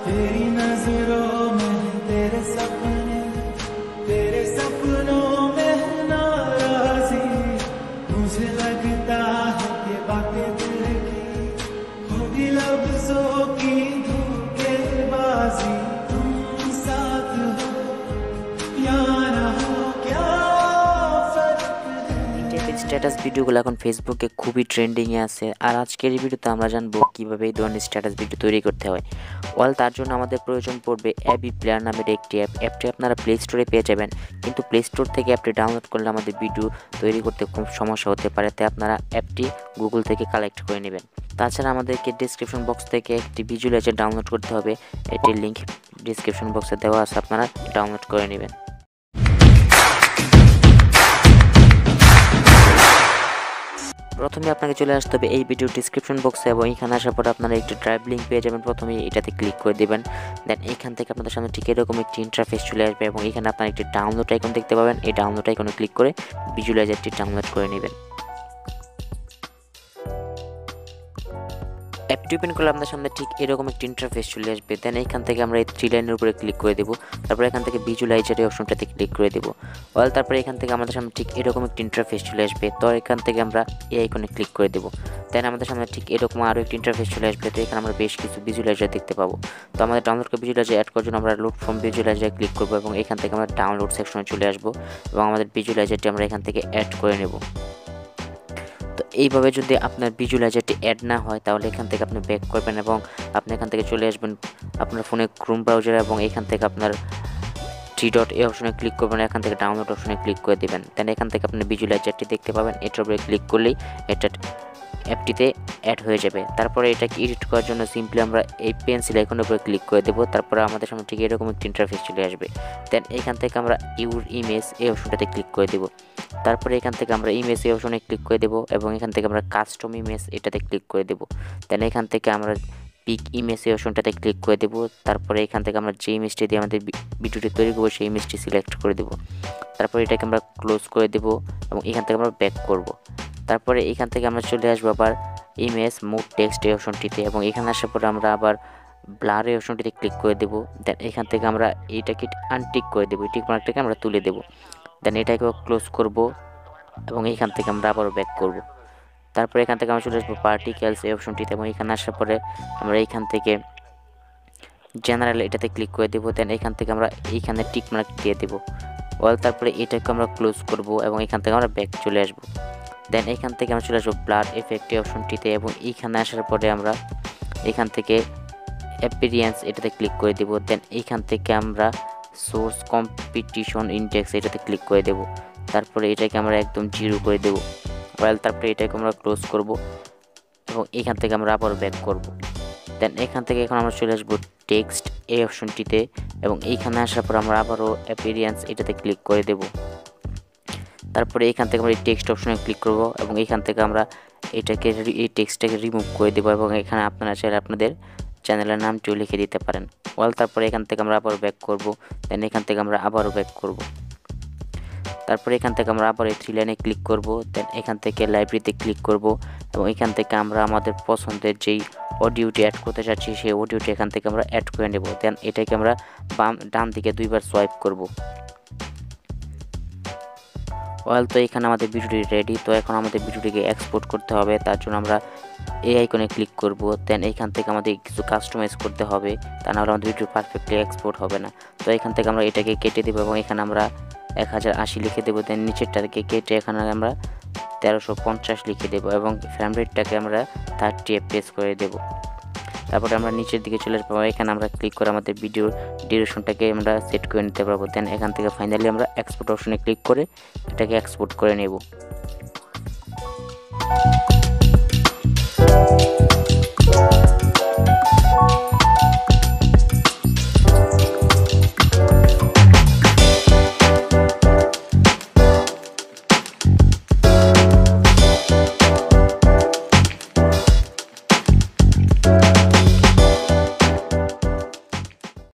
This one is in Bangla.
तेरी नजरों में तेरे सपनों में नाराजी, मुझे लगता है कि बातें दिल की होगी लफ्जों की धोखेबाजी। तुम साथ हो या ना हो क्या फर्क है। স্ট্যাটাস ভিডিওগুলো এখন ফেসবুকে খুবই ট্রেন্ডিংয়ে আছে। আর আজকের এই ভিডিওতে আমরা জানবো কীভাবে এই ধরনের স্ট্যাটাস ভিডিও তৈরি করতে হয়। তার জন্য আমাদের প্রয়োজন পড়বে অ্যাবি প্লেয়ার নামের একটি অ্যাপটি আপনারা প্লে স্টোরে পেয়ে যাবেন, কিন্তু প্লে স্টোর থেকে অ্যাপটি ডাউনলোড করলে আমাদের ভিডিও তৈরি করতে খুব সমস্যা হতে পারে, তাই আপনারা অ্যাপটি গুগল থেকে কালেক্ট করে নেবেন। তাছাড়া আমাদেরকে ডিসক্রিপশন বক্স থেকে একটি ভিজুয়ালাইজার ডাউনলোড করতে হবে, এটির লিঙ্ক ডিসক্রিপশন বক্সে দেওয়া আছে, আপনারা ডাউনলোড করে নেবেন। প্রথমে আপনাকে চলে আসতে হবে এই ভিডিও ডিসক্রিপশন বক্সে, এবং এখানে আসার পর আপনারা একটি ড্রাইভ লিঙ্ক পেয়ে যাবেন। প্রথমে এটাতে ক্লিক করে দেবেন, দেন এখান থেকে আপনাদের সামনে ঠিক এরকম একটি ইন্টারফেস চলে আসবে, এবং এখানে আপনারা একটি ডাউনলোড আইকন দেখতে পাবেন। এই ডাউনলোড আইকনে ক্লিক করে ভিজুয়ালাইজারটি ডাউনলোড করে নেবেন। অ্যাপটি ওপেন করলে আপনার সামনে ঠিক এরকম একটি ইন্টারফেস চলে আসবে। দেন এখান থেকে আমরা এই 3 লাইনের উপরে ক্লিক করে দেবো, তারপর এখান থেকে ভিজুয়ালাইজারের অপশনটাতে ক্লিক করে দেবো। তারপরে এখান থেকে আমাদের সামনে ঠিক এরকম একটি ইন্টারফেস চলে আসবে। তো এখান থেকে আমরা এই আইকনে ক্লিক করে দেবো, দেন আমাদের সামনে ঠিক এরকম আরও একটি ইন্টারফেস চলে আসবে। তো এখানে আমরা বেশ কিছু ভিজুয়ালাইজার দেখতে পাবো। তো আমাদের ডাউনলোড করে ভিজুয়ালাইজার অ্যাড করার জন্য আমরা লোড ফ্রম ভিজুয়ালাইজার ক্লিক করবো, এবং এখান থেকে আমরা ডাউনলোড সেকশনে চলে আসবো, এবং আমাদের ভিজুয়ালাইজারটি আমরা এখান থেকে অ্যাড করে নেব। তো এইভাবে যদি আপনার ভিজুয়ালাইজারটি অ্যাড না হয় তাহলে এখান থেকে আপনি ব্যাক করবেন, এবং আপনি এখান থেকে চলে আসবেন আপনার ফোনে ক্রোম ব্রাউজারে, এবং এখান থেকে আপনার 𝑔.a অপশনে ক্লিক করবেন, এখান থেকে ডাউনলোড অপশনে ক্লিক করে দেবেন। দেন এখান থেকে আপনি ভিজুয়ালাইজারটি দেখতে পাবেন, এটার উপরে ক্লিক করলেই এটা অ্যাপটিতে অ্যাড হয়ে যাবে। তারপরে এটাকে এডিট করার জন্য সিম্পলি আমরা এই পেন্সিল আইকনের উপরে ক্লিক করে দেবো, তারপরে আমাদের সামনে ঠিক এরকম একটি ইন্টারফেস চলে আসবে। দেন এখান থেকে আমরা ইউর ইমেজ এই অপশনটাতে ক্লিক করে দেবো, তারপরে এখান থেকে আমরা ইমেজ এই অপশনে ক্লিক করে দেবো, এবং এখান থেকে আমরা কাস্টম ইমেজ এটাতে ক্লিক করে দেবো। দেন এখান থেকে আমরা পিক ইমেজ এই অপশনটাতে ক্লিক করে দেবো, তারপরে এখান থেকে আমরা যে ইমেজটি দিয়ে আমাদের ভিডিওটি তৈরি করবো সেই ইমেজটি সিলেক্ট করে দেবো। তারপরে এটাকে আমরা ক্লোজ করে দেবো, এবং এখান থেকে আমরা ব্যাক করব। তারপরে এখান থেকে আমরা চলে আসবো আবার ইমেজ মোড টেক্সট এই অপশনটিতে, এবং এখানে আসার পরে আমরা আবার ব্লার এই অপশনটিতে ক্লিক করে দেবো। দেন এখান থেকে আমরা এইটাকে আনটিক করে দেবো, এই টিক মার্কটাকে আমরা তুলে দেবো। দেন এটাকে ক্লোজ করব, এবং এখান থেকে আমরা আবারও ব্যাক করব। তারপরে এখান থেকে আমরা চলে আসবো পার্টিকেলস এই অপশনটিতে, এবং এখানে আসার পরে আমরা এইখান থেকে জেনারেল এটাতে ক্লিক করে দেবো। দেন এখান থেকে আমরা এইখানে টিক মার্ক দিয়ে দেবো। তারপরে এটাকে আমরা ক্লোজ করব, এবং এখান থেকে আমরা ব্যাক চলে আসবো। দেন এখান থেকে আমরা চলে আসবো ব্লার এফেক্ট এই অপশনটিতে, এবং এইখানে আসার পরে আমরা এখান থেকে অ্যাপিয়ারেন্স এটাতে ক্লিক করে দেবো। দেন এইখান থেকে আমরা সোর্স কম্পিটিশন ইন্ডেক্স এটাতে ক্লিক করে দেবো, তারপরে এটাকে আমরা একদম 0 করে দেবো। তারপরে এটাকে আমরা ক্লোজ করব, এবং এখান থেকে আমরা আবার ব্যাক করব। দেন এখান থেকে এখন আমরা চলে আসবো টেক্সট এই অপশনটিতে, এবং এইখানে আসার পর আমরা আবারও অ্যাপিয়ারেন্স এটাতে ক্লিক করে দেব। তারপরে এখান থেকে আমরা এই টেক্সট অপশনে ক্লিক করব, এবং এখান থেকে আমরা এই টেক্সটটাকে রিমুভ করে দেবো, এবং এখানে আপনারা চাইলে আপনাদের চ্যানেলের নামটিও লিখে দিতে পারেন। তারপরে এখান থেকে আমরা আবারও ব্যাক করব। দেন এখান থেকে আমরা আবারও ব্যাক করব। তারপরে এখান থেকে আমরা আবার এই 3 লাইনে ক্লিক করব। দেন এখান থেকে লাইব্রেরিতে ক্লিক করব, এবং এখান থেকে আমরা আমাদের পছন্দের যেই অডিওটি অ্যাড করতে চাচ্ছি সেই অডিওটি এখান থেকে আমরা অ্যাড করে নেব। দেন এটাকে আমরা ডান দিকে 2বার সোয়াইপ করব। তো এখানে আমাদের ভিডিওটি রেডি। তো এখন আমাদের ভিডিওটিকে এক্সপোর্ট করতে হবে, তার জন্য আমরা এই আইকনে ক্লিক করব। দেন এখান থেকে আমাদের কিছু কাস্টমাইজ করতে হবে, তা নাহলে আমাদের ভিডিও পারফেক্টলি এক্সপোর্ট হবে না। তো এখান থেকে আমরা এটাকে কেটে দেবো, এবং এখানে আমরা 1080 লিখে দেবো। দেন নিচেরটাকে কেটে এখানে আমরা 1350 লিখে দেবো, এবং ফ্রেম রেটটাকে আমরা 30 FPS করে দেবো। তারপরে আমরা নিচের দিকে চলে আসবো, এখানে আমরা ক্লিক করে আমাদের ভিডিওর ডিউরেশনটাকে আমরা সেট করে নিতে পারবো। দেন এখান থেকে ফাইনালি আমরা এক্সপোর্ট অপশনে ক্লিক করে এটাকে এক্সপোর্ট করে নেব।